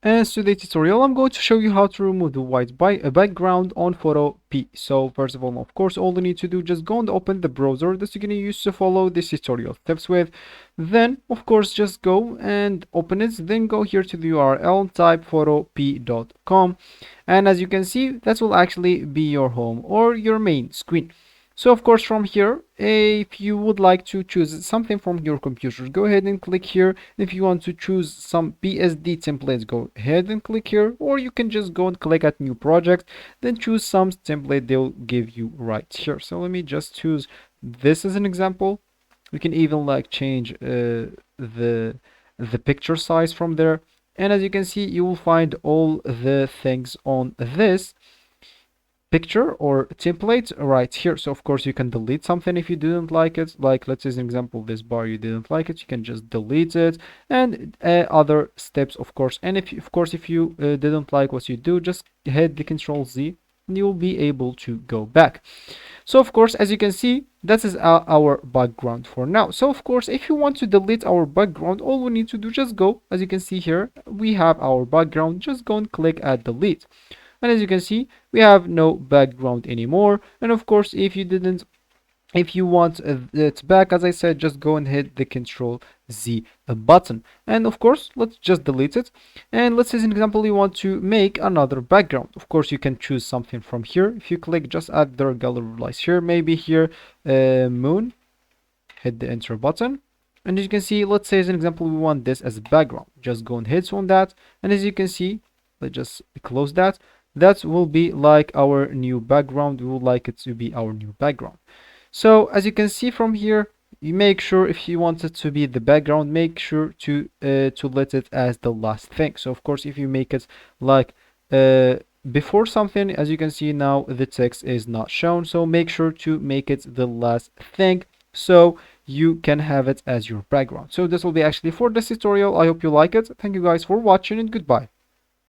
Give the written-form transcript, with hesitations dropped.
As today's tutorial, I'm going to show you how to remove the white background on Photopea. So first of all, of course, all you need to do, just go and open the browser that you're going to use to follow this tutorial steps with. Then, of course, just go and open it. Then go here to the URL, type photopea.com. And as you can see, that will actually be your home or your main screen. So of course from here, if you would like to choose something from your computer, go ahead and click here. If you want to choose some PSD templates, go ahead and click here, or you can just go and click at new project, then choose some template they'll give you right here. So let me just choose this as an example. You can even like change the picture size from there, and as you can see, you will find all the things on this picture or template right here. So of course you can delete something if you didn't like it, like let's say as an example, this bar, you didn't like it, you can just delete it, and other steps of course. And if if you didn't like what you do, just hit the Control Z and you'll be able to go back. So of course, as you can see, that is our background for now. So of course, if you want to delete our background, all we need to do, just go, as you can see here, we have our background, just go and click at delete. And as you can see, we have no background anymore. And of course, if you want it back, as I said, just go and hit the Control Z button. And of course, let's just delete it. And let's say as an example, you want to make another background. Of course, you can choose something from here. If you click just at the gallery lights here, maybe here, moon, hit the enter button. And as you can see, let's say as an example, we want this as a background. Just go and hit on that. And as you can see, let's just close that. That will be like our new background. We would like it to be our new background. So as you can see from here, you make sure if you want it to be the background, make sure to let it as the last thing. So of course, if you make it like before something, as you can see now, the text is not shown. So make sure to make it the last thing, so you can have it as your background. So this will be actually for this tutorial. I hope you like it. Thank you guys for watching, and goodbye.